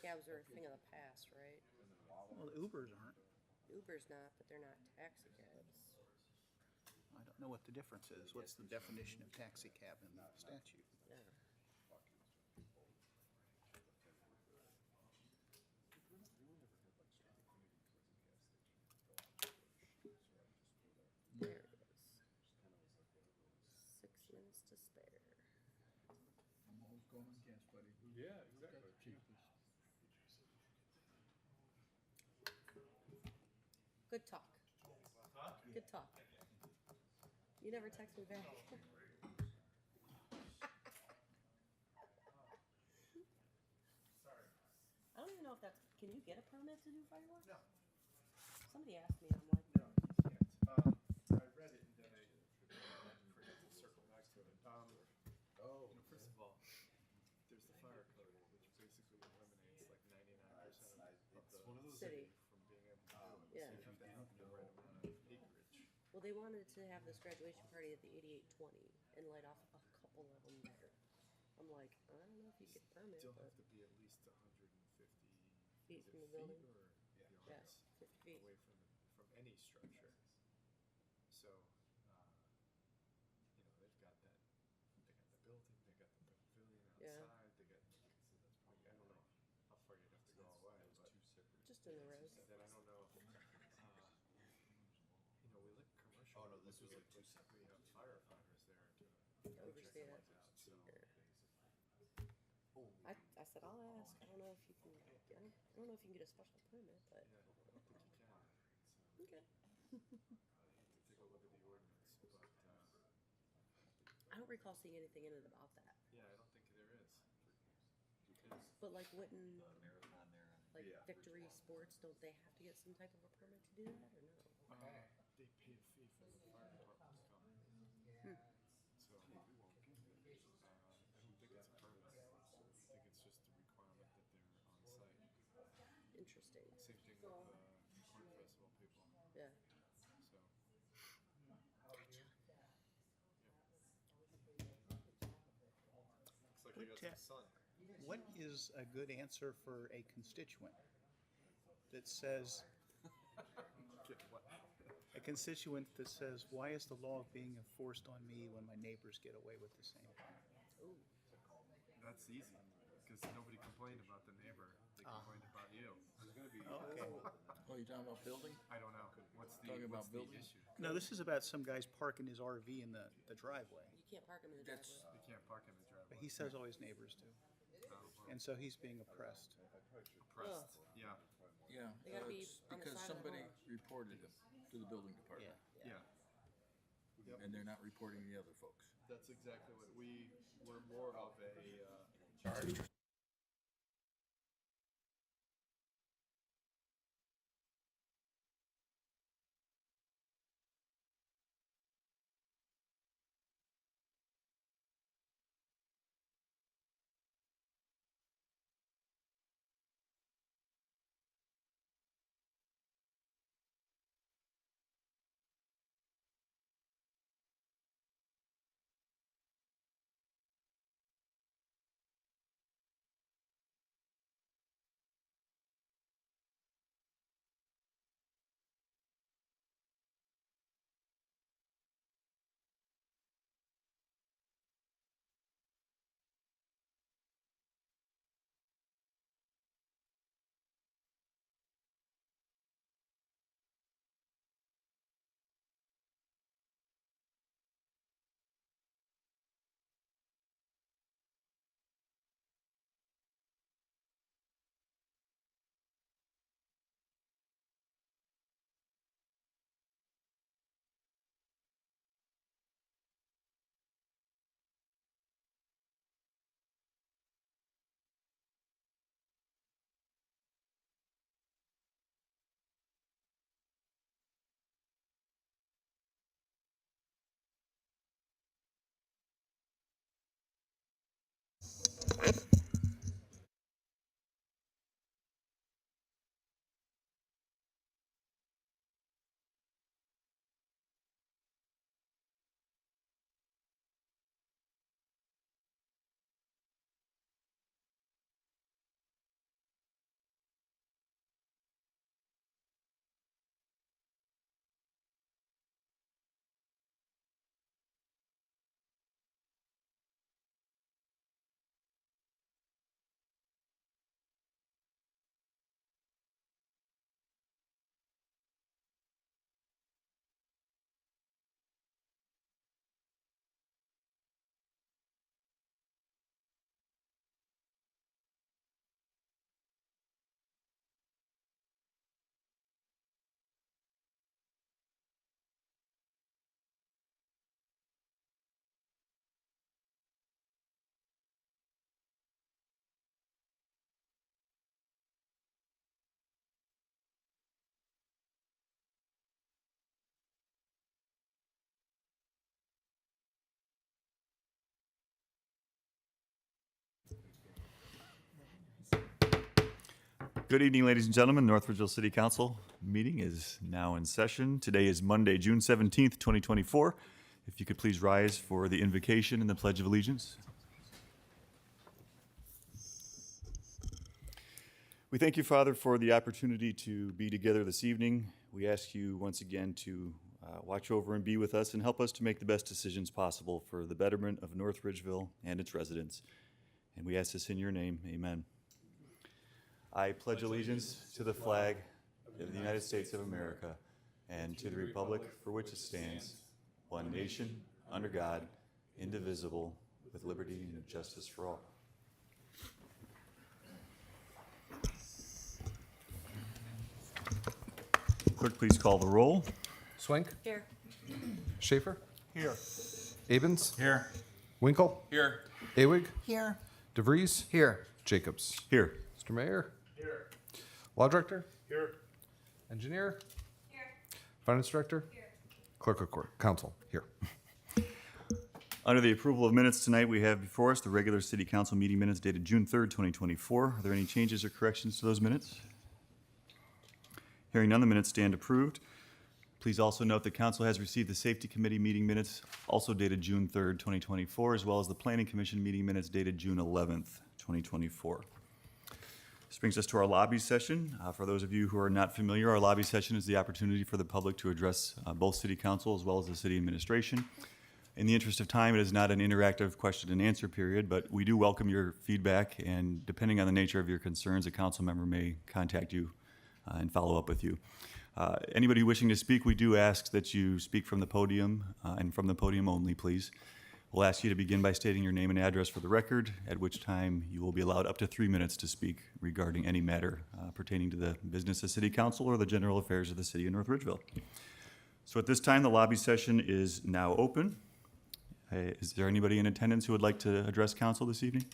cabs are a thing of the past, right? Well, Ubers aren't. Uber's not, but they're not taxi cabs. I don't know what the difference is. What's the definition of taxi cab in the statute? Yeah. There it is. 6 minutes to spare. I'm always going on gas, buddy. Yeah, exactly. Cheapest. Good talk. Good talk. You never text me back. I don't even know if that's. Can you get a permit to do fireworks? No. Somebody asked me, and I'm like, No, you can't. I read it and then I forgot to circle back to it. First of all, there's the fire code, which basically eliminates like 99% of the city. from being able to do it. Yeah. So you have to have the right amount of acreage. Well, they wanted to have this graduation party at the 8820 and light off a couple of them there. I'm like, I don't know if you get a permit, Still but have to be at least 150 feet is it from the feet building. or Yes, 50 feet. away from any structure. So, they've got that. They got the building. They got the pavilion Yeah. outside. They got. So that's probably. I don't know how far you'd have to go away, but Just in the road. and then I don't know. We look commercial. Oh, no, this was like we have firefighters there to Oversee check it. things out. So I said, I'll ask. I don't know if you can. I don't know if you can get a special permit, but yeah, I don't think you can. So okay. I have to take a look at the ordinance, but I don't recall seeing anything in it about that. yeah, I don't think there is. Because But like, wouldn't marathon there. like Yeah. Victory Sports? Don't they have to get some type of a permit to do that, or no? they pay a fee for the fire department to come. So I don't think it's a permit. I think it's just a requirement that they're on site. Interesting. Same thing with the corn festival people. Yeah. So looks like you got some sun. What is a good answer for a constituent that says, a constituent that says, why is the law being enforced on me when my neighbors get away with the same thing? Ooh. That's easy because nobody complained about the neighbor. They complained about you. Okay. Oh, you talking about building? I don't know. What's the Talking about what's the buildings? issue? No, this is about some guy's parking his RV in the driveway. You can't park them in the That's- driveway. You can't park in the driveway. But he says all his neighbors do. And so he's being oppressed. Pressed. Yeah. Yeah, They gotta be it's on the because side of the somebody home. reported them to the building department. Yeah. Yep. And they're not reporting the other folks. That's exactly what we were more of a Good evening, ladies and gentlemen. North Ridgeville City Council meeting is now in session. Today is Monday, June 17th, 2024. If you could please rise for the invocation and the Pledge of Allegiance. We thank you, Father, for the opportunity to be together this evening. We ask you once again to watch over and be with us and help us to make the best decisions possible for the betterment of North Ridgeville and its residents. And we ask this in your name. Amen. I pledge allegiance to the flag of the United States of America and to the republic for which it stands, one nation, under God, indivisible, with liberty and justice for all. Clerk, please call the roll. Swank, Here. Schaefer, Here. Abens, Here. Winkle, Here. Awig, Here. DeVries, Here. Jacobs. Here. Mr. Mayor, Here. Law Director, Here. Engineer, Finance Director, Clerk of Court, Council, here. Under the approval of minutes tonight, we have before us the regular City Council meeting minutes dated June 3rd, 2024. Are there any changes or corrections to those minutes? Hearing none, the minutes stand approved. Please also note the council has received the Safety Committee meeting minutes also dated June 3rd, 2024, as well as the Planning Commission meeting minutes dated June 11th, 2024. This brings us to our lobby session. For those of you who are not familiar, our lobby session is the opportunity for the public to address both City Council as well as the City Administration. In the interest of time, it is not an interactive question and answer period, but we do welcome your feedback, and depending on the nature of your concerns, a council member may contact you and follow up with you. Anybody wishing to speak, we do ask that you speak from the podium and from the podium only, please. We'll ask you to begin by stating your name and address for the record, at which time you will be allowed up to 3 minutes to speak regarding any matter pertaining to the business of City Council or the general affairs of the City of North Ridgeville. So at this time, the lobby session is now open. Is there anybody in attendance who would like to address council this evening?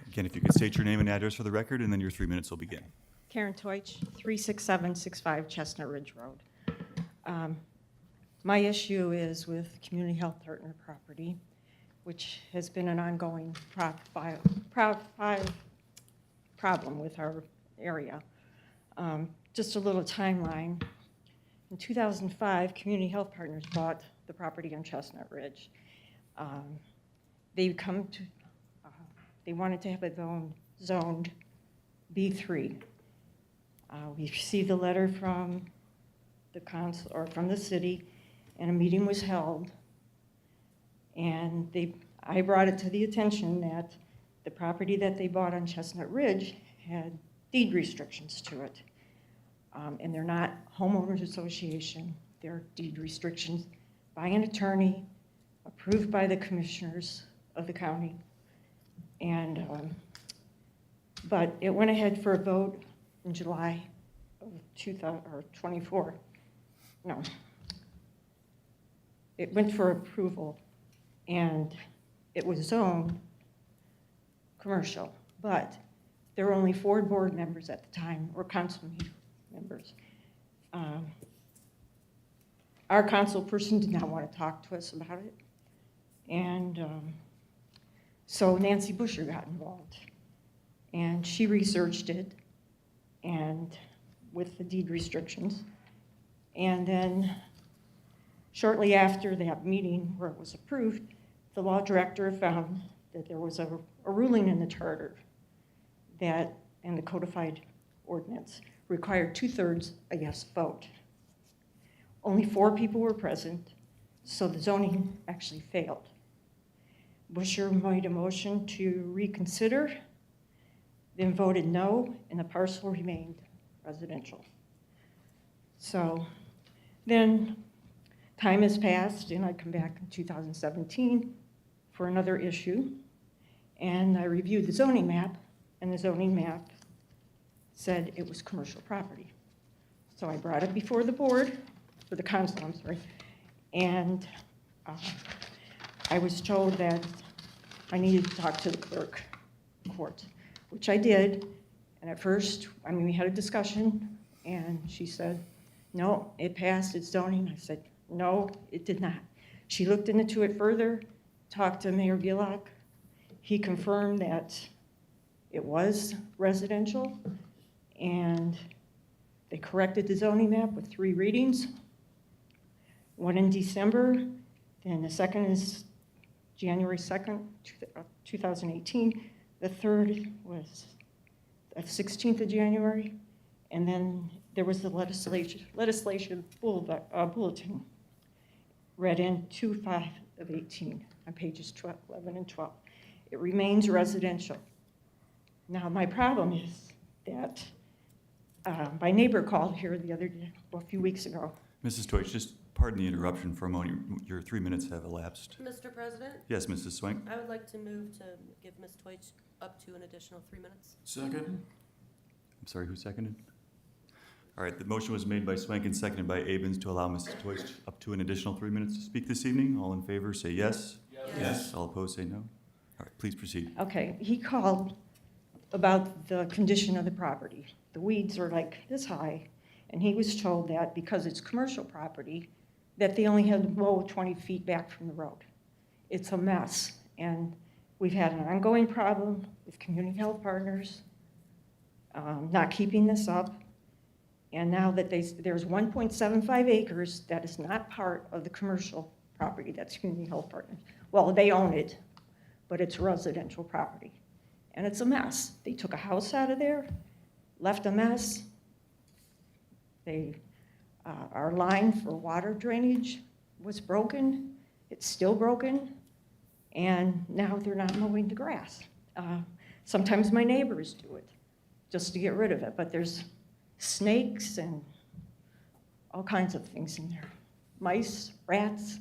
Again, if you could state your name and address for the record, and then your 3 minutes will begin. Karen Teutsch, 36765 Chestnut Ridge Road. My issue is with Community Health Partner property, which has been an ongoing problem with our area. Just a little timeline. In 2005, Community Health Partners bought the property on Chestnut Ridge. They wanted to have it zoned B3. We received a letter from the council or from the city, and a meeting was held. And I brought it to the attention that the property that they bought on Chestnut Ridge had deed restrictions to it. And they're not homeowners association, they're deed restrictions by an attorney approved by the commissioners of the county. And, but it went ahead for a vote in July of 2024. No. It went for approval, and it was zoned commercial, but there were only 4 board members at the time, or council members. Our council person did not want to talk to us about it, and so Nancy Busher got involved, and she researched it, and with the deed restrictions, and then shortly after that meeting where it was approved, the law director found that there was a ruling in the charter that, and the codified ordinance, required 2/3 a yes vote. Only 4 people were present, so the zoning actually failed. Busher made a motion to reconsider, then voted no, and the parcel remained residential. So then time has passed, and I come back in 2017 for another issue, and I reviewed the zoning map, and the zoning map said it was commercial property. So I brought it before the board, or the council, I'm sorry, and I was told that I needed to talk to the clerk of court, which I did. And at first, we had a discussion, and she said, no, it passed, it's zoning. I said, no, it did not. She looked into it further, talked to Mayor Gillock. He confirmed that it was residential, and they corrected the zoning map with 3 readings. One in December, then the second is January 2nd, 2018. The third was the 16th of January, and then there was the legislation bulletin read in 2/5 of 18 on pages 12, 11 and 12. It remains residential. Now, my problem is that my neighbor called here the other day, well, a few weeks ago. Mrs. Deutsch, just pardon the interruption for a moment. Your 3 minutes have elapsed. Mr. President, Yes, Mrs. Swank? I would like to move to give Ms. Twitch up to an additional 3 minutes. Second? I'm sorry, who seconded? All right, the motion was made by Swank and seconded by Abens to allow Mrs. Deutsch up to an additional 3 minutes to speak this evening. All in favor, say yes. Yes. All opposed, say no. All right, please proceed. Okay, he called about the condition of the property. The weeds are like this high, and he was told that because it's commercial property, that they only had to mow 20 feet back from the road. It's a mess, and we've had an ongoing problem with community health partners not keeping this up. And now that there's 1.75 acres that is not part of the commercial property, that's community health partners. Well, they own it, but it's residential property. And it's a mess. They took a house out of there, left a mess. Our line for water drainage was broken. It's still broken. And now they're not mowing the grass. Sometimes my neighbors do it just to get rid of it, but there's snakes and all kinds of things in there. Mice, rats,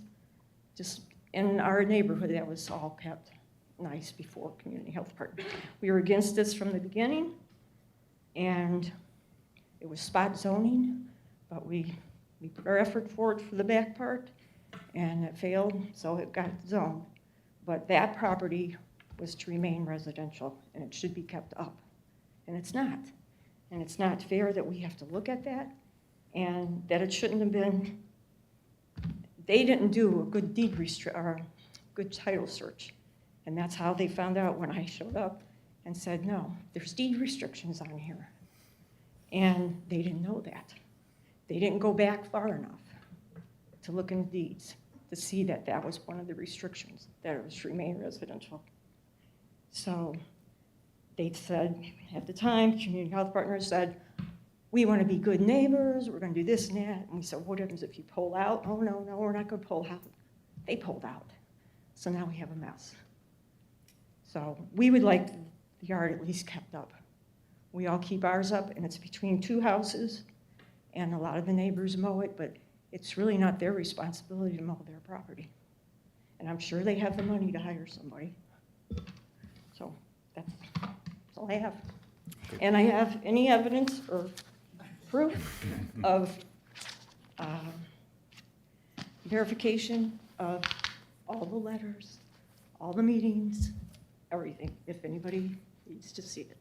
just in our neighborhood that was all kept nice before community health partner. We were against this from the beginning, and it was spot zoning, but we put our effort forward for the back part, and it failed, so it got zoned. But that property was to remain residential, and it should be kept up, and it's not. And it's not fair that we have to look at that, and that it shouldn't have been, they didn't do a good good title search. And that's how they found out when I showed up and said, no, there's deed restrictions on here. And they didn't know that. They didn't go back far enough to look in the deeds to see that that was one of the restrictions, that it was to remain residential. So they said, at the time, community health partners said, we want to be good neighbors, we're going to do this and that. And we said, what happens if you pull out? Oh, no, we're not going to pull out. They pulled out. So now we have a mess. So we would like the yard at least kept up. We all keep ours up, and it's between 2 houses, and a lot of the neighbors mow it, but it's really not their responsibility to mow their property. And I'm sure they have the money to hire somebody. So that's all I have. And I have any evidence or proof of verification of all the letters, all the meetings, everything, if anybody needs to see it.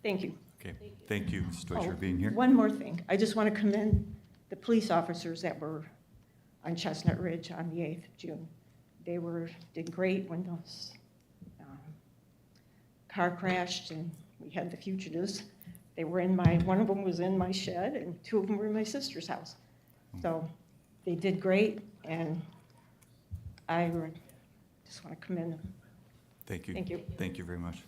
Thank you. Okay, thank you, Mrs. Deutsch, for Oh, being here. One more thing. I just want to commend the police officers that were on Chestnut Ridge on the 8th of June. They did great when those car crashed and we had the fugitives. They were one of them was in my shed and 2 of them were in my sister's house. So they did great, and I just want to commend them. Thank you. Thank you. Thank you very much.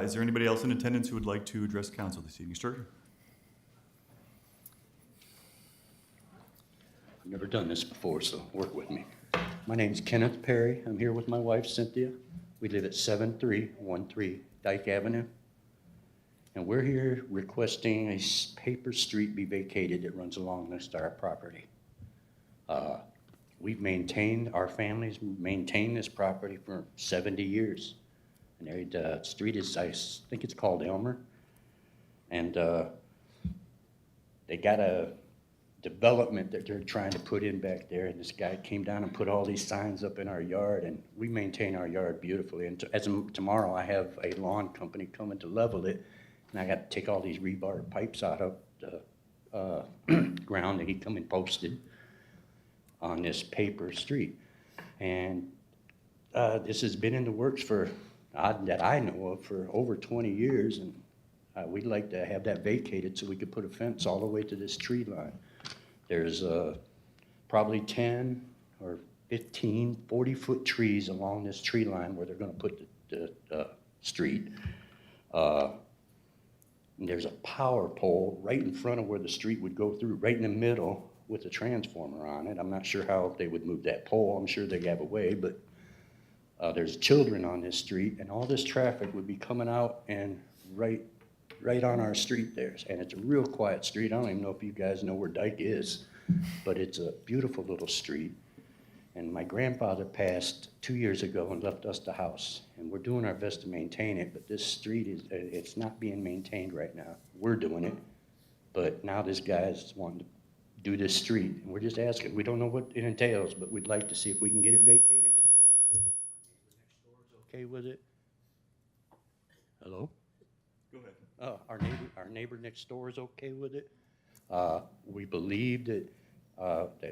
Is there anybody else in attendance who would like to address council this evening? Sir? I've never done this before, so work with me. My name's Kenneth Perry. I'm here with my wife, Cynthia. We live at 7313 Dyke Avenue. And we're here requesting a paper street be vacated that runs along this our property. Our families maintained this property for 70 years. And the street is, I think it's called Elmer. And they got a development that they're trying to put in back there. And this guy came down and put all these signs up in our yard, and we maintain our yard beautifully. And as of tomorrow, I have a lawn company coming to level it, and I got to take all these rebar pipes out of the ground that he come and posted. on this paper street. And this has been in the works for, that I know of, for over 20 years, and we'd like to have that vacated so we could put a fence all the way to this tree line. There's probably 10 or 15 40-foot trees along this tree line where they're gonna put the street. And there's a power pole right in front of where the street would go through, right in the middle with a transformer on it. I'm not sure how they would move that pole. I'm sure they have a way, but there's children on this street, and all this traffic would be coming out and right on our street there. And it's a real quiet street. I don't even know if you guys know where Dyke is, but it's a beautiful little street. And my grandfather passed 2 years ago and left us the house. And we're doing our best to maintain it, but this street it's not being maintained right now. We're doing it, but now this guy's wanting to do this street. And we're just asking, we don't know what it entails, but we'd like to see if we can get it vacated. Okay with it? Hello? Go ahead. Our neighbor next door is okay with it. We believe that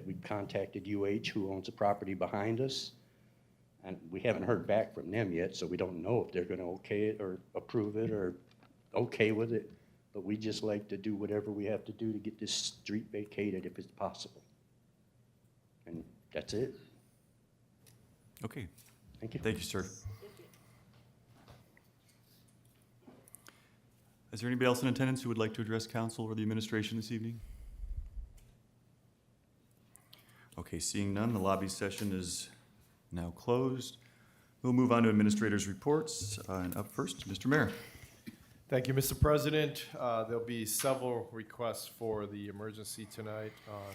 we contacted UH, who owns the property behind us, and we haven't heard back from them yet, so we don't know if they're gonna okay it or approve it or okay with it. But we just like to do whatever we have to do to get this street vacated if it's possible. And that's it. Okay. Thank you. Thank you, sir. Is there anybody else in attendance who would like to address council or the administration this evening? Okay, seeing none, the lobby session is now closed. We'll move on to administrators' reports. And up first, Mr. Mayor. Thank you, Mr. President. There'll be several requests for the emergency tonight on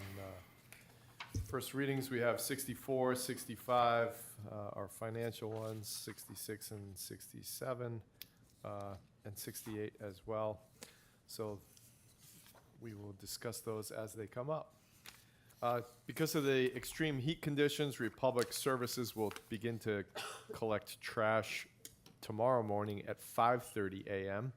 first readings. We have 64, 65, our financial ones, 66 and 67, and 68 as well. So we will discuss those as they come up. Because of the extreme heat conditions, Republic Services will begin to collect trash tomorrow morning at 5:30 a.m.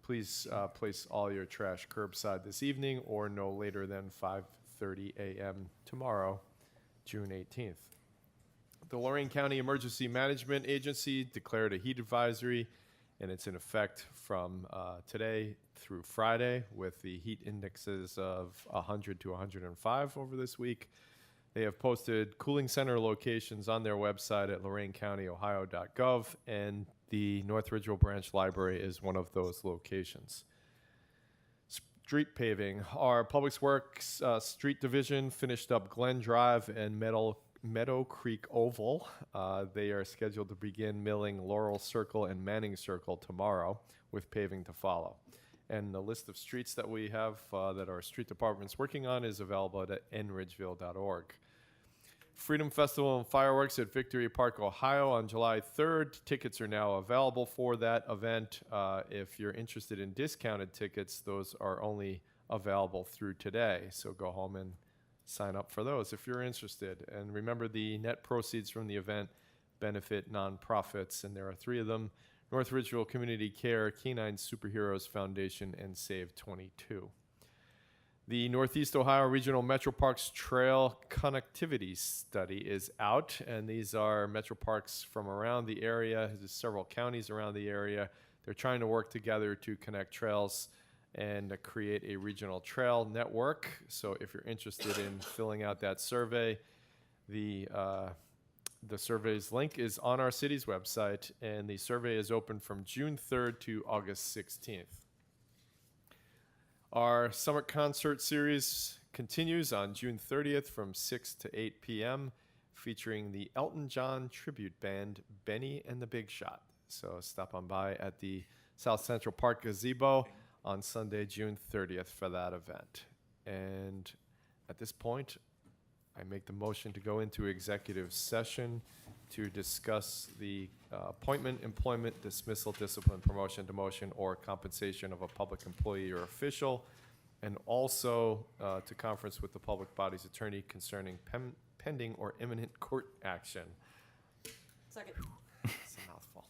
Please place all your trash curbside this evening or no later than 5:30 a.m. tomorrow, June 18th. The Lorain County Emergency Management Agency declared a heat advisory, and it's in effect from today through Friday with the heat indexes of 100 to 105 over this week. They have posted cooling center locations on their website at loraineCountyOhio.gov, and the North Ridgeville Branch Library is one of those locations. Street paving. Our Public Works Street Division finished up Glen Drive and Meadow Creek Oval. They are scheduled to begin milling Laurel Circle and Manning Circle tomorrow, with paving to follow. And the list of streets that we have that our street department's working on is available at nridgeville.org. Freedom Festival and Fireworks at Victory Park, Ohio on July 3rd. Tickets are now available for that event. If you're interested in discounted tickets, those are only available through today. So go home and sign up for those if you're interested. And remember, the net proceeds from the event benefit nonprofits, and there are 3 of them: North Ridgeville Community Care, Canine Superheroes Foundation, and Save 22. The Northeast Ohio Regional Metro Parks Trail Connectivity Study is out, and these are metro parks from around the area. There's several counties around the area. They're trying to work together to connect trails and create a regional trail network. So if you're interested in filling out that survey, the survey's link is on our city's website, and the survey is open from June 3rd to August 16th. Our summer concert series continues on June 30th from 6 to 8 p.m., featuring the Elton John tribute band, Benny and the Big Shot. So stop on by at the South Central Park Gazebo on Sunday, June 30th for that event. And at this point, I make the motion to go into executive session to discuss the appointment, employment, dismissal, discipline, promotion, demotion, or compensation of a public employee or official, and also to conference with the public body's attorney concerning pending or imminent court action. Second. It's a mouthful.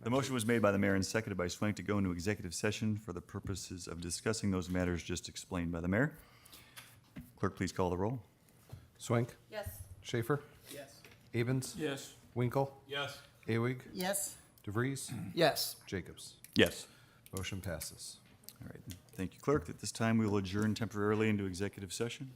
The motion was made by the mayor and seconded by Swank to go into executive session for the purposes of discussing those matters just explained by the mayor. Clerk, please call the roll. Swank, Yes. Schaefer, Yes. Avens, Yes. Winkle, Yes. Awig, Yes. DeVries, Yes. Jacobs. Yes. Motion passes. All right. Thank you, clerk. At this time, we will adjourn temporarily into executive session.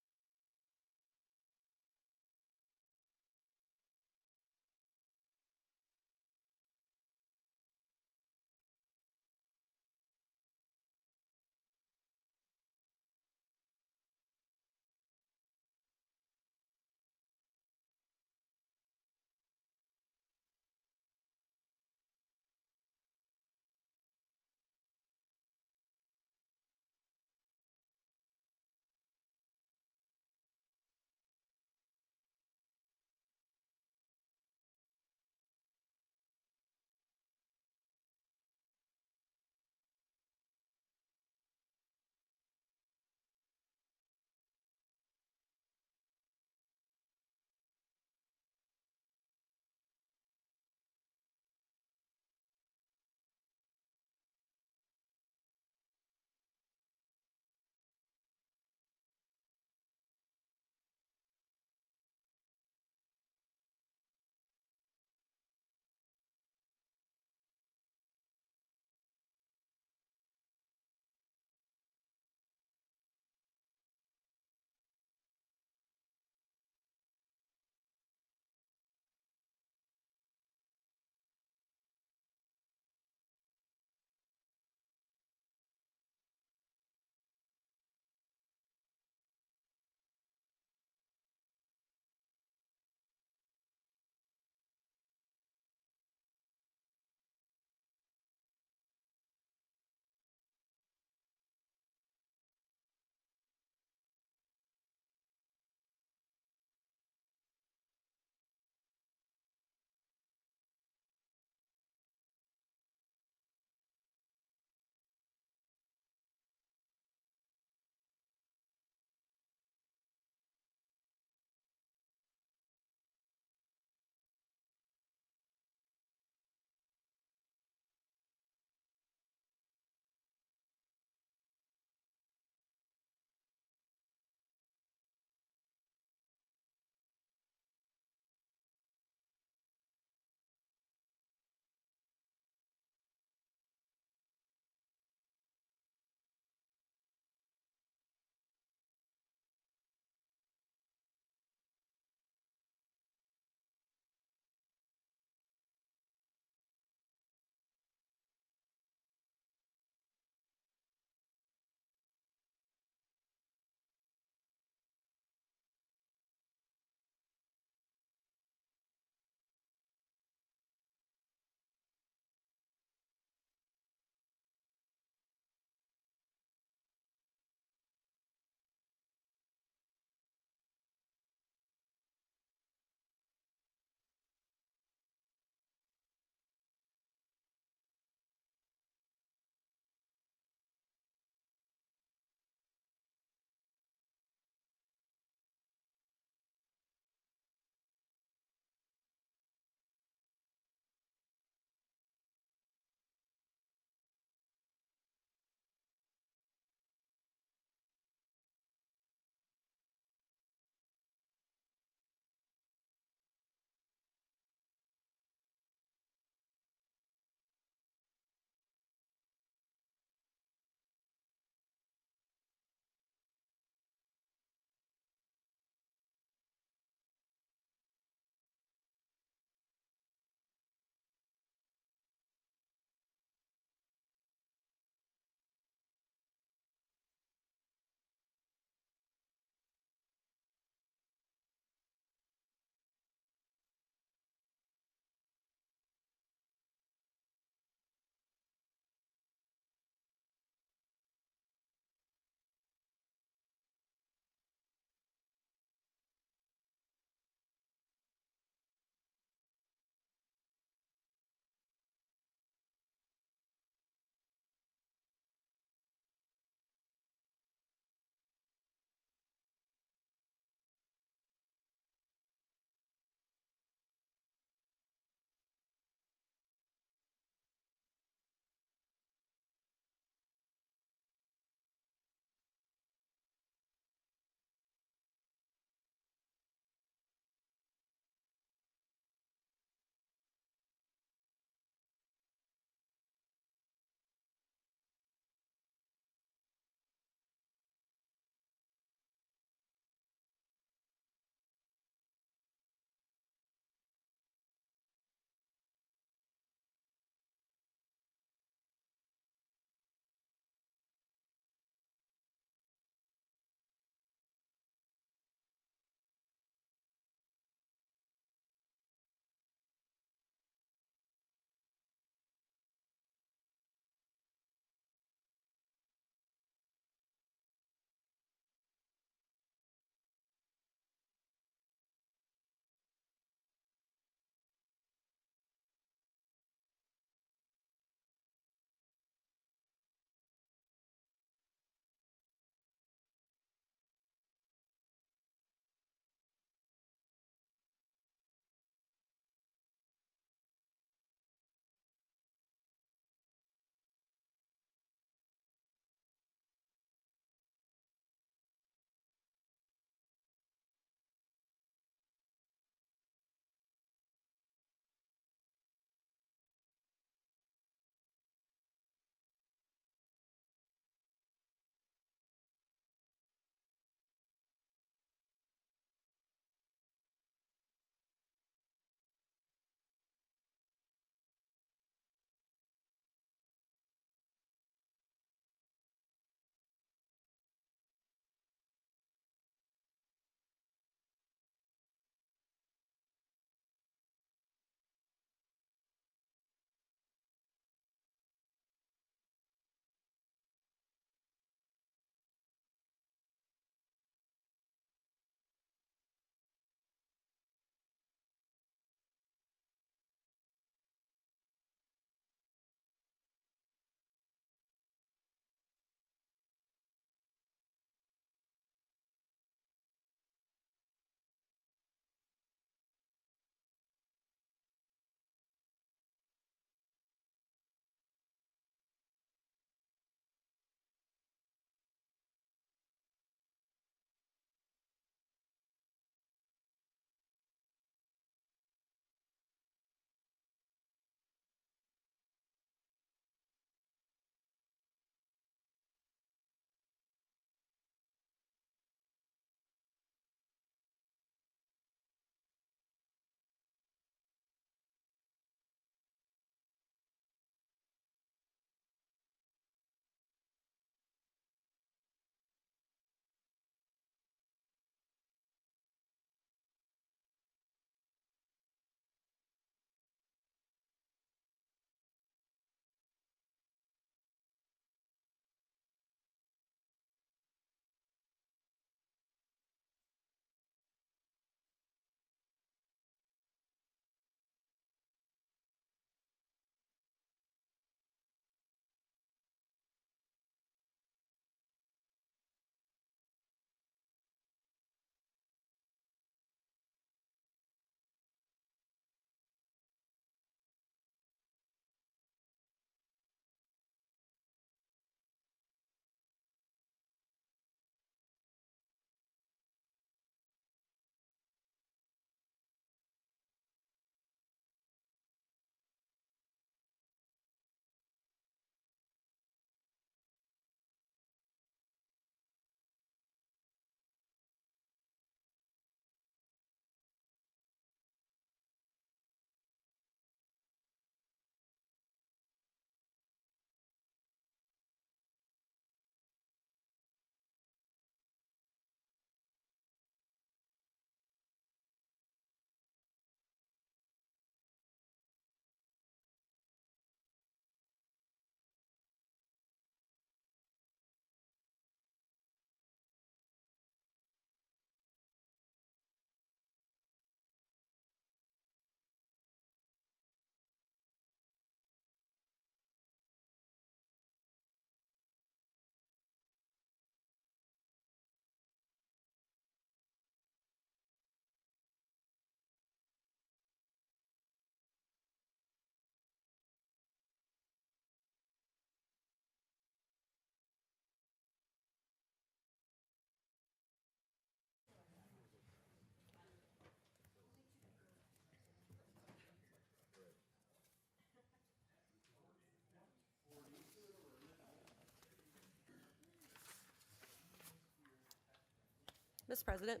Mr. President,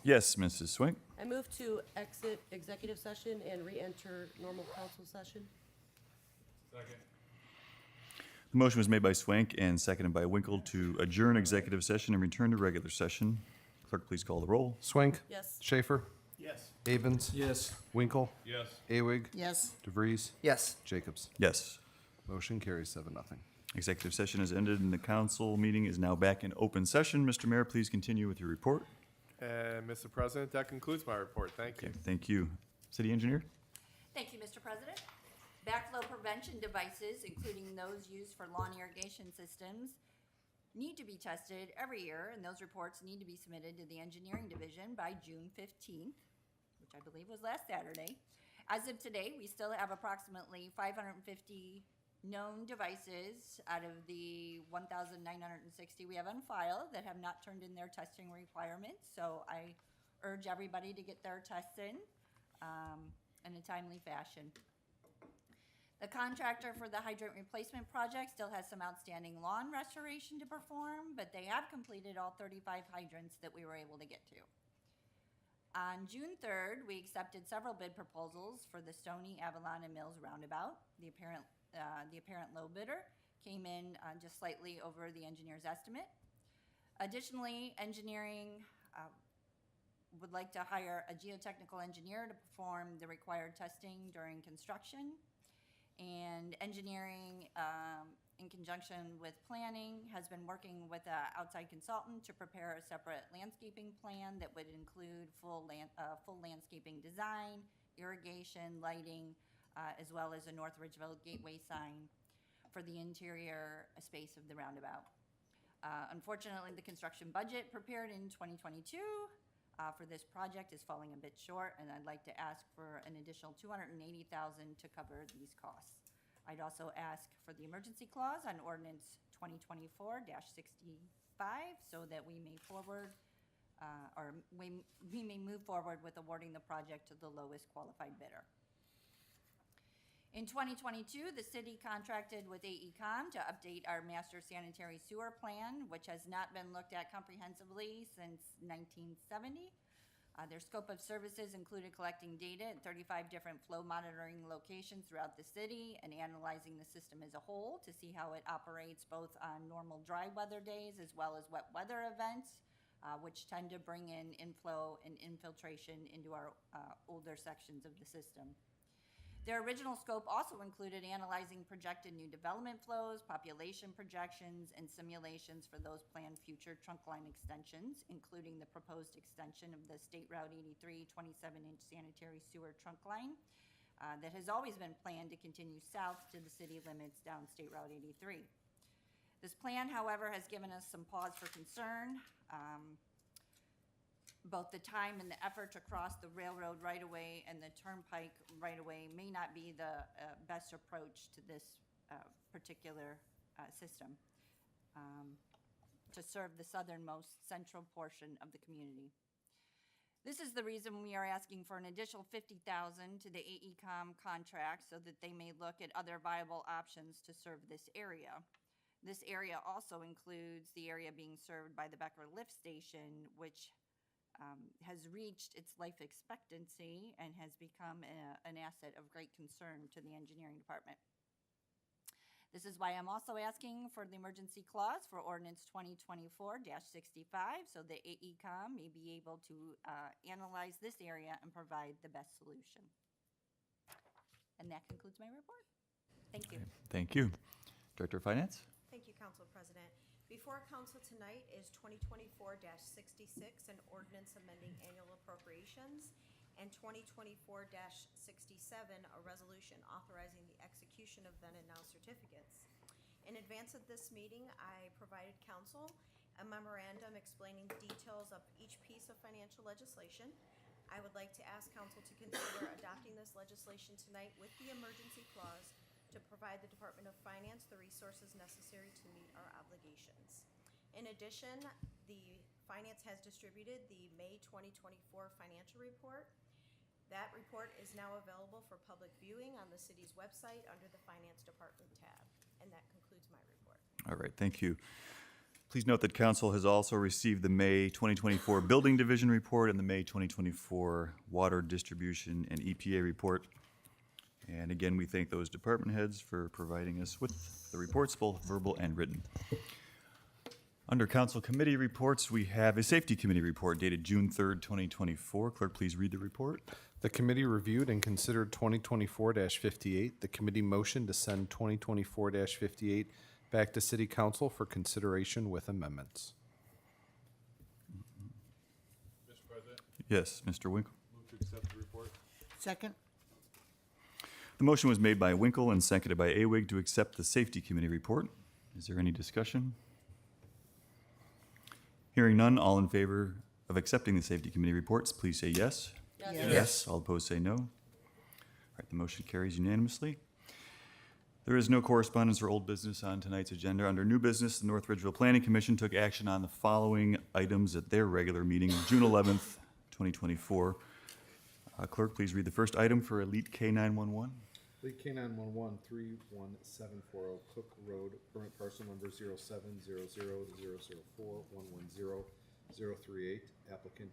Yes, Mrs. Swink. I move to exit executive session and re-enter normal council session. The motion was made by Swank and seconded by Winkle to adjourn executive session and return to regular session. Clerk, please call the roll. Swank. Yes. Schaefer. Yes. Avens. Yes. Winkle. Yes. Awig. Yes. DeVries. Yes. Jacobs. Yes. Motion carries 7-0. Executive session has ended and the council meeting is now back in open session. Mr. Mayor, please continue with your report. And Mr. President, that concludes my report. Thank you. Okay, thank you. City Engineer? Thank you, Mr. President. Backflow prevention devices, including those used for lawn irrigation systems, need to be tested every year, and those reports need to be submitted to the Engineering Division by June 15th, which I believe was last Saturday. As of today, we still have approximately 550 known devices out of the 1,960 we have on file that have not turned in their testing requirements. So I urge everybody to get their tests in a timely fashion. The contractor for the hydrant replacement project still has some outstanding lawn restoration to perform, but they have completed all 35 hydrants that we were able to get to. On June 3rd, we accepted several bid proposals for the Stony, Avalon, and Mills roundabout. The apparent low bidder came in just slightly over the engineer's estimate. Additionally, engineering would like to hire a geotechnical engineer to perform the required testing during construction. And engineering, in conjunction with planning, has been working with an outside consultant to prepare a separate landscaping plan that would include full landscaping design, irrigation, lighting, as well as a North Ridgeville gateway sign for the interior space of the roundabout. Unfortunately, the construction budget prepared in 2022 for this project is falling a bit short, and I'd like to ask for an additional $280,000 to cover these costs. I'd also ask for the emergency clause on ordinance 2024-65 so that we may move forward with awarding the project to the lowest qualified bidder. In 2022, the city contracted with AECom to update our master sanitary sewer plan, which has not been looked at comprehensively since 1970. Their scope of services included collecting data at 35 different flow monitoring locations throughout the city and analyzing the system as a whole to see how it operates both on normal dry weather days as well as wet weather events, which tend to bring in inflow and infiltration into our older sections of the system. Their original scope also included analyzing projected new development flows, population projections, and simulations for those planned future trunk line extensions, including the proposed extension of the State Route 83 27-inch sanitary sewer trunk line that has always been planned to continue south to the city limits down State Route 83. This plan, however, has given us some pause for concern. Both the time and the effort to cross the railroad right-of-way and the turnpike right-of-way may not be the best approach to this particular system to serve the southernmost central portion of the community. This is the reason we are asking for an additional $50,000 to the AECom contract so that they may look at other viable options to serve this area. This area also includes the area being served by the Becker Lift Station, which has reached its life expectancy and has become an asset of great concern to the engineering department. This is why I'm also asking for the emergency clause for ordinance 2024-65 so that AECom may be able to analyze this area and provide the best solution. And that concludes my report. Thank you. Thank you. Director of Finance? Thank you, Council President. Before Council tonight is 2024-66, an ordinance amending annual appropriations, and 2024-67, a resolution authorizing the execution of then and now certificates. In advance of this meeting, I provided Council a memorandum explaining the details of each piece of financial legislation. I would like to ask Council to consider adopting this legislation tonight with the emergency clause to provide the Department of Finance the resources necessary to meet our obligations. In addition, the Finance has distributed the May 2024 financial report. That report is now available for public viewing on the city's website under the Finance Department tab. And that concludes my report. All right, thank you. Please note that council has also received the May 2024 Building Division Report and the May 2024 Water Distribution and EPA Report. And again, we thank those department heads for providing us with the reports, both verbal and written. Under council committee reports, we have a safety committee report dated June 3rd, 2024. Clerk, please read the report. The committee reviewed and considered 2024-58. The committee motioned to send 2024-58 back to city council for consideration with amendments. Mr. President, Yes, Mr. Winkle. move to accept the report. Second? The motion was made by Winkle and seconded by Awig to accept the safety committee report. Is there any discussion? Hearing none, all in favor of accepting the safety committee reports, please say yes. Yes. All opposed, say no. All right, the motion carries unanimously. There is no correspondence or old business on tonight's agenda. Under new business, the North Ridgeville Planning Commission took action on the following items at their regular meeting of June 11th, 2024. Clerk, please read the first item for Elite K911. Lead K911 31740 Cook Road, permit parcel number 070000411038, applicant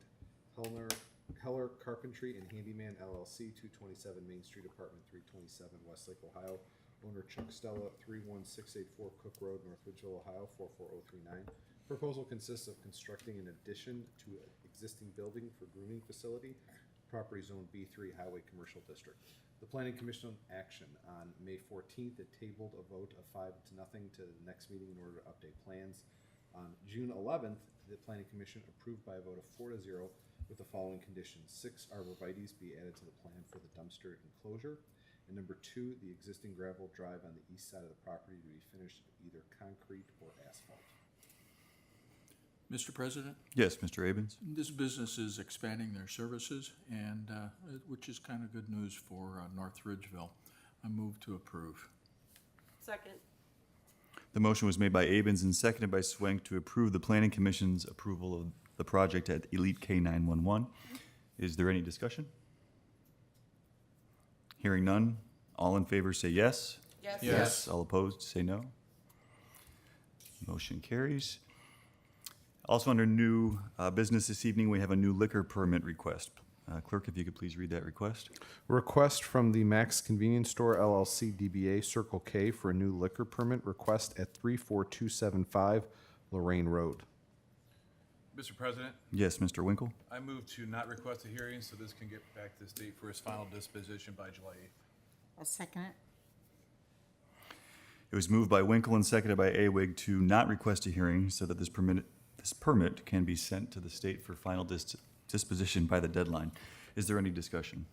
Heller Carpentry and Handyman LLC, 227 Main Street, Apartment 327, Westlake, Ohio. Owner Chuck Stella, 31684 Cook Road, North Ridgeville, Ohio, 44039. Proposal consists of constructing an addition to an existing building for grooming facility, property zone B3 Highway Commercial District. The Planning Commission action on May 14th, it tabled a vote of 5-0 to the next meeting in order to update plans. On June 11th, the Planning Commission approved by a vote of 4-0 with the following conditions. 6 arborvitaes be added to the plan for the dumpster enclosure. And number 2, the existing gravel drive on the east side of the property to be finished either concrete or asphalt. Mr. President, Yes, Mr. Abens. this business is expanding their services, and which is kind of good news for North Ridgeville. I move to approve. Second. The motion was made by Abens and seconded by Swank to approve the Planning Commission's approval of the project at Elite K911. Is there any discussion? Hearing none, all in favor say yes. Yes. All opposed say no. Motion carries. Also under new business this evening, we have a new liquor permit request. Clerk, if you could please read that request. Request from the Max Convenience Store LLC DBA Circle K for a new liquor permit request at 34275 Lorraine Road. Mr. President, Yes, Mr. Winkle. I move to not request a hearing so this can get back to the state for its final disposition by July 8th. I'll second it. It was moved by Winkle and seconded by Awig to not request a hearing so that this permit can be sent to the state for final disposition by the deadline. Is there any discussion?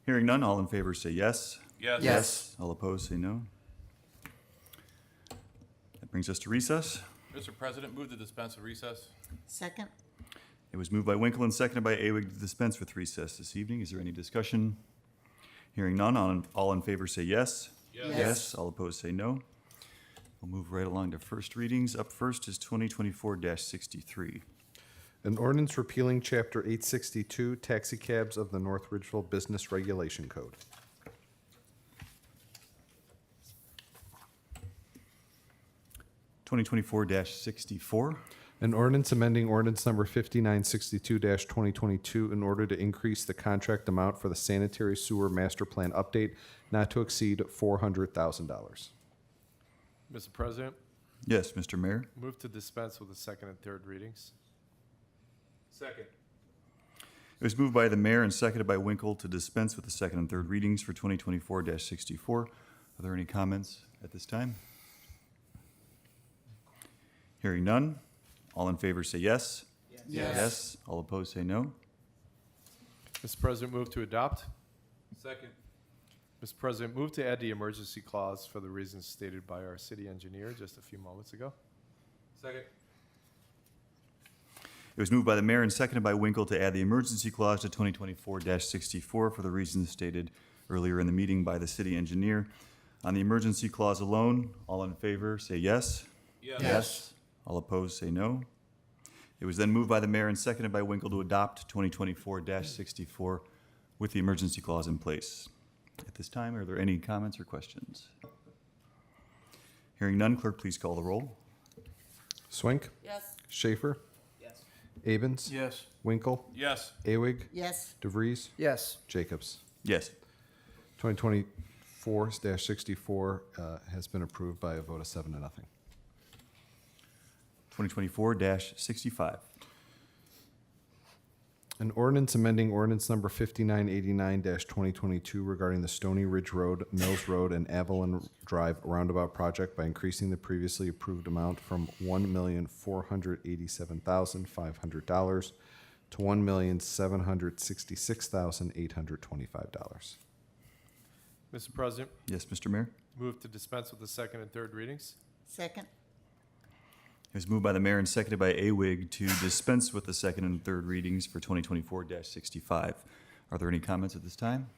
Hearing none, all in favor say yes. Yes. All opposed say no. That brings us to recess. Mr. President, move to dispense with recess. Second? It was moved by Winkle and seconded by Awig to dispense with recess this evening. Is there any discussion? Hearing none, all in favor say yes. Yes. All opposed say no. We'll move right along to first readings. Up first is 2024-63. An ordinance repealing Chapter 862 Taxicabs of the North Ridgeville Business Regulation Code. (2024-64). An ordinance amending ordinance number 5962-2022 in order to increase the contract amount for the sanitary sewer master plan update not to exceed $400,000. Mr. President, Yes, Mr. Mayor. move to dispense with the second and third readings. Second. It was moved by the mayor and seconded by Winkle to dispense with the second and third readings for 2024-64. Are there any comments at this time? Hearing none, all in favor say yes. Yes. All opposed say no. Mr. President, move to adopt. Second. Mr. President, move to add the emergency clause for the reasons stated by our city engineer just a few moments ago. Second. It was moved by the mayor and seconded by Winkle to add the emergency clause to 2024-64 for the reasons stated earlier in the meeting by the city engineer. On the emergency clause alone, all in favor say yes. Yes. All opposed say no. It was then moved by the mayor and seconded by Winkle to adopt 2024-64 with the emergency clause in place. At this time, are there any comments or questions? Hearing none, clerk, please call the roll. Swink, Yes. Schaefer, Yes. Abens, Yes. Winkle, Yes. Awig, Yes. DeVries, Yes. Jacobs. Yes. 2024-64 has been approved by a vote of 7 to nothing. 2024-65. An ordinance amending ordinance number 5989-2022 regarding the Stony Ridge Road, Mills Road, and Avalon Drive roundabout project by increasing the previously approved amount from $1,487,500 to $1,766,825. Mr. President, Yes, Mr. Mayor? move to dispense with the second and third readings. Second. It was moved by the mayor and seconded by Awig to dispense with the second and third readings for 2024-65. Are there any comments at this time?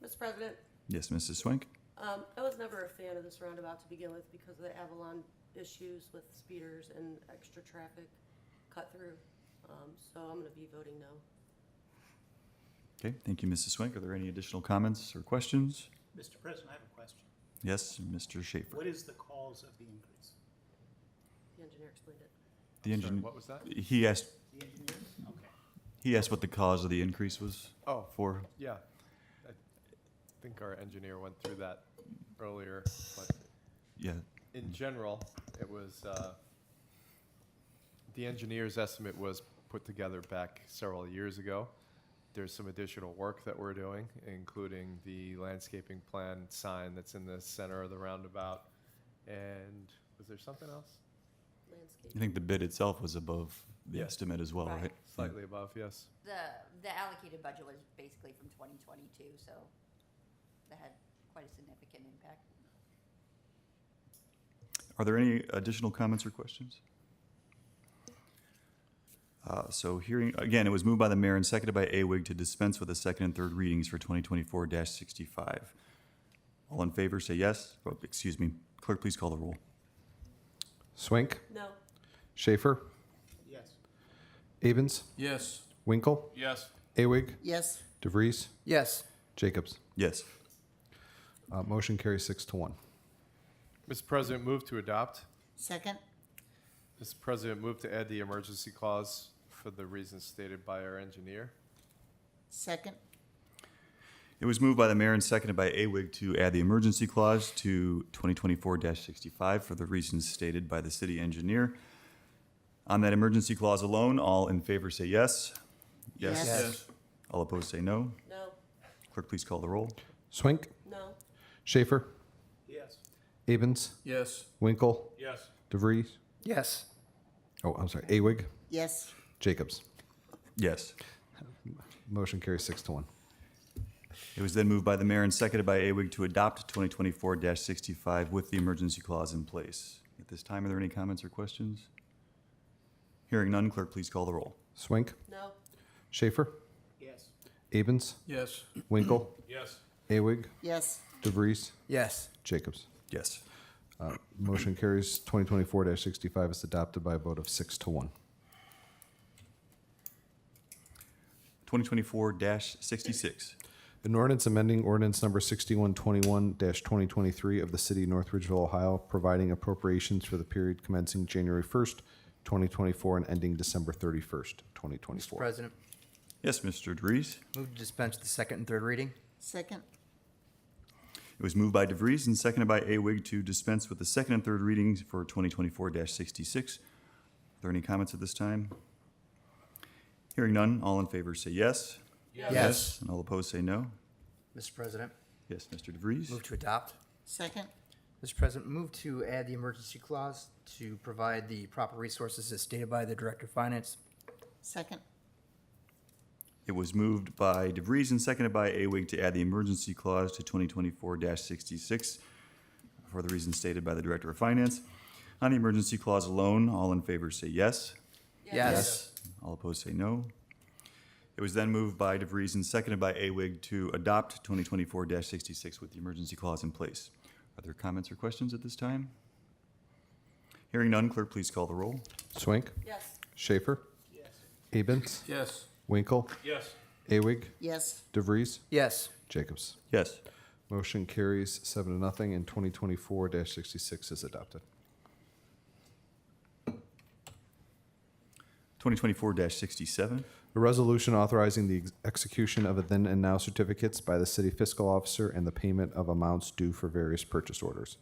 Mr. President, Yes, Mrs. Swink? I was never a fan of this roundabout to begin with because of the Avalon issues with speeders and extra traffic cut through. So I'm gonna be voting no. Okay, thank you, Mrs. Swink. Are there any additional comments or questions? Mr. President, I have a question. Yes, Mr. Schaefer. What is the cause of the increase? The engineer explained it. The Sorry, engine, what was that? he asked, The engineer? Okay. he asked what the cause of the increase was Oh, for. yeah. I think our engineer went through that earlier, but Yeah, in general, it was, the engineer's estimate was put together back several years ago. There's some additional work that we're doing, including the landscaping plan sign that's in the center of the roundabout. And was there something else? Landscape. I think the bid itself was above the Yeah. estimate as well, Right. right? Slightly above, yes. The allocated budget was basically from 2022, so that had quite a significant impact. Are there any additional comments or questions? So hearing, again, it was moved by the mayor and seconded by Awig to dispense with the second and third readings for 2024-65. All in favor, say yes. Oh, excuse me. Clerk, please call the roll. Swink, No. Schaefer, Yes. Abens, Yes. Winkle, Yes. Awig, Yes. DeVries, Yes. Jacobs. Yes. Motion carries 6 to 1. Mr. President, move to adopt. Second. Mr. President, move to add the emergency clause for the reasons stated by our engineer. Second. It was moved by the mayor and seconded by Awig to add the emergency clause to 2024-65 for the reasons stated by the city engineer. On that emergency clause alone, all in favor say yes. Yes. Yes. All opposed say no. No. Clerk, please call the roll. Swink, No. Schaefer, Yes. Abens, Yes. Winkle, Yes. DeVries. Yes. Oh, I'm sorry, Awig, Yes. Jacobs. Yes. Motion carries 6 to 1. It was then moved by the mayor and seconded by Awig to adopt 2024-65 with the emergency clause in place. At this time, are there any comments or questions? Hearing none, clerk, please call the roll. Swink, No. Schaefer, Yes. Abens, Yes. Winkle, Yes. Awig, Yes. DeVries, Yes. Jacobs. Yes. Motion carries 2024-65 is adopted by a vote of 6 to 1. 2024-66. An ordinance amending ordinance number 6121-2023 of the city of North Ridgeville, Ohio, providing appropriations for the period commencing January 1st, 2024 and ending December 31st, Mr. 2024. President, Yes, Mr. DeVries. move to dispense with the second and third reading. Second. It was moved by DeVries and seconded by Awig to dispense with the second and third readings for 2024-66. Are there any comments at this time? Hearing none, all in favor say yes. Yes. And all opposed say no. Mr. President, Yes, Mr. DeVries. move to adopt. Second. Mr. President, move to add the emergency clause to provide the proper resources as stated by the Director of Finance. Second. It was moved by DeVries and seconded by Awig to add the emergency clause to 2024-66 for the reasons stated by the Director of Finance. On the emergency clause alone, all in favor say yes. Yes. All opposed say no. It was then moved by DeVries and seconded by Awig to adopt 2024-66 with the emergency clause in place. Are there comments or questions at this time? Hearing none, clerk, please call the roll. Swink, Yes. Schaefer, Yes. Abens, Yes. Winkle, Yes. Awig, Yes. DeVries, Yes. Jacobs. Yes. Motion carries 7 to nothing, and 2024-66 is adopted. 2024-67. A resolution authorizing the execution of a then and now certificates by the city fiscal officer and the payment of amounts due for various purchase orders.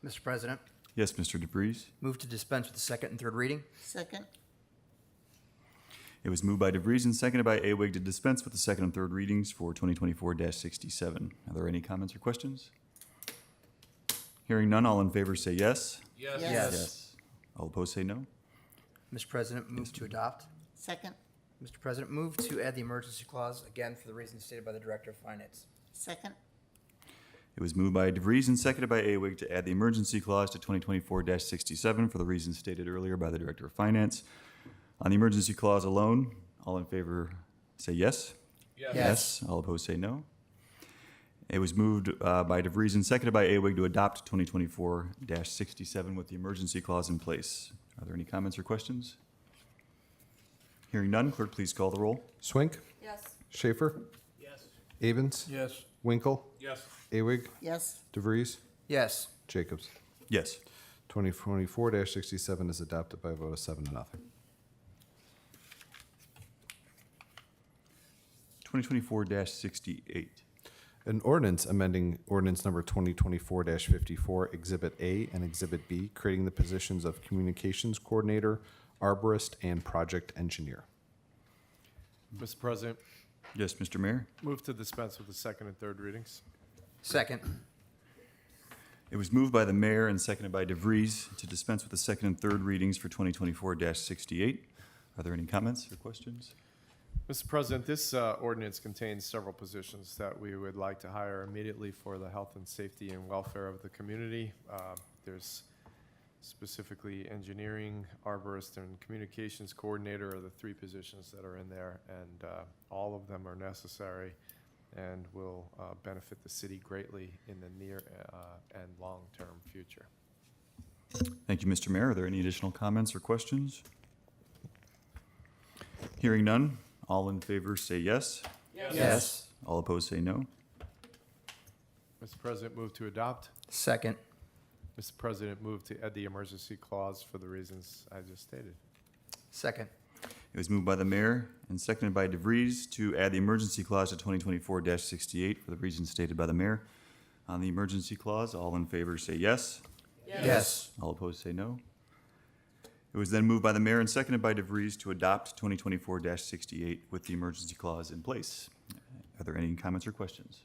Mr. President, Yes, Mr. DeVries. move to dispense with the second and third reading. Second. It was moved by DeVries and seconded by Awig to dispense with the second and third readings for 2024-67. Are there any comments or questions? Hearing none, all in favor say yes. Yes. Yes. All opposed say no. Mr. President, move to adopt. Second. Mr. President, move to add the emergency clause, again, for the reasons stated by the Director of Finance. Second. It was moved by DeVries and seconded by Awig to add the emergency clause to 2024-67 for the reasons stated earlier by the Director of Finance. On the emergency clause alone, all in favor say yes. Yes. All opposed say no. It was moved by DeVries and seconded by Awig to adopt 2024-67 with the emergency clause in place. Are there any comments or questions? Hearing none, clerk, please call the roll. Swink, Yes. Schaefer, Yes. Avens, Yes. Winkle, Yes. Awig, Yes. DeVries, Yes. Jacobs. Yes. 2024-67 is adopted by a vote of 7-0. 2024-68. An ordinance amending ordinance number 2024-54, Exhibit A and Exhibit B, creating the positions of communications coordinator, arborist, and project engineer. Mr. President, Yes, Mr. Mayor. move to dispense with the second and third readings. Second. It was moved by the mayor and seconded by DeVries to dispense with the second and third readings for 2024-68. Are there any comments or questions? Mr. President, this ordinance contains several positions that we would like to hire immediately for the health and safety and welfare of the community. There's specifically engineering, arborist, and communications coordinator are the three positions that are in there, and all of them are necessary and will benefit the city greatly in the near and long-term future. Thank you, Mr. Mayor. Are there any additional comments or questions? Hearing none, all in favor say yes. Yes. All opposed say no. Mr. President, move to adopt. Second. Mr. President, move to add the emergency clause for the reasons I just stated. Second. It was moved by the mayor and seconded by DeVries to add the emergency clause to 2024-68 for the reasons stated by the mayor. On the emergency clause, all in favor say yes. Yes. All opposed say no. It was then moved by the mayor and seconded by DeVries to adopt 2024-68 with the emergency clause in place. Are there any comments or questions?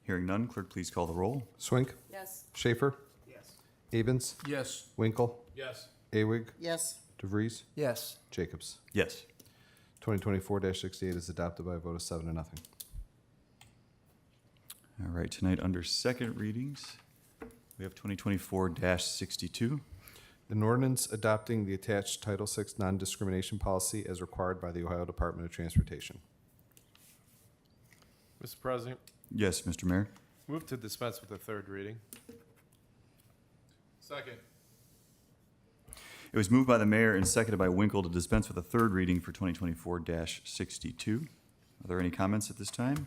Hearing none, clerk, please call the roll. Swink, Yes. Schaefer, Yes. Avens, Yes. Winkle, Yes. Awig, Yes. DeVries, Yes. Jacobs. Yes. 2024-68 is adopted by a vote of 7-0. All right, tonight under second readings, we have 2024-62. An ordinance adopting the attached Title VI non-discrimination policy as required by the Ohio Department of Transportation. Mr. President, Yes, Mr. Mayor. move to dispense with the third reading. Second. It was moved by the mayor and seconded by Winkle to dispense with a third reading for 2024-62. Are there any comments at this time?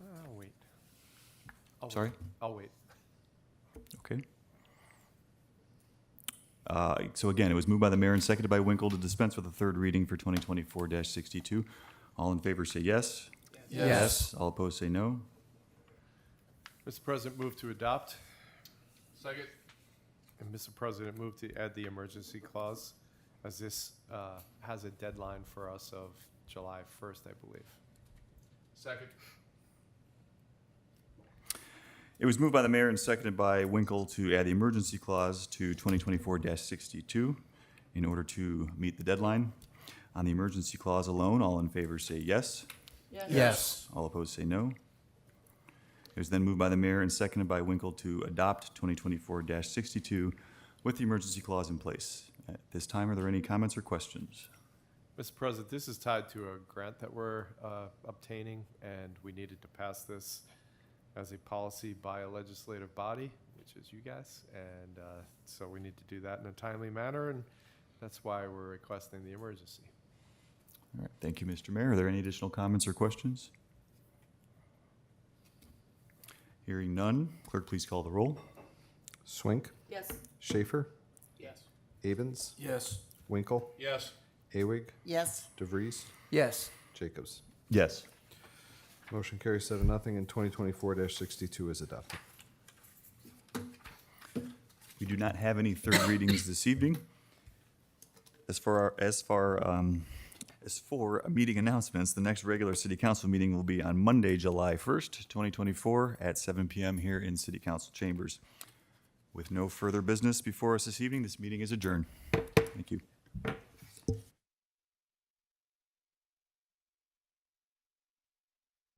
I'll wait. Sorry? I'll wait. Okay. So again, it was moved by the mayor and seconded by Winkle to dispense with a third reading for 2024-62. All in favor say yes. Yes. All opposed say no. Mr. President, move to adopt. Second. And Mr. President, move to add the emergency clause, as this has a deadline for us of July 1st, I believe. Second. It was moved by the mayor and seconded by Winkle to add the emergency clause to 2024-62 in order to meet the deadline. On the emergency clause alone, all in favor say yes. Yes. All opposed say no. It was then moved by the mayor and seconded by Winkle to adopt 2024-62 with the emergency clause in place. At this time, are there any comments or questions? Mr. President, this is tied to a grant that we're obtaining, and we needed to pass this as a policy by a legislative body, which is you guys, and so we need to do that in a timely manner, and that's why we're requesting the emergency. All right, thank you, Mr. Mayor. Are there any additional comments or questions? Hearing none, clerk, please call the roll. Swink, Yes. Schaefer, Yes. Avens, Yes. Winkle, Yes. Awig, Yes. DeVries, Yes. Jacobs. Yes. Motion carries 7-0, and 2024-62 is adopted. We do not have any third readings this evening. As for meeting announcements, the next regular city council meeting will be on Monday, July 1st, 2024 at 7 p.m. here in city council chambers. With no further business before us this evening, this meeting is adjourned. Thank you.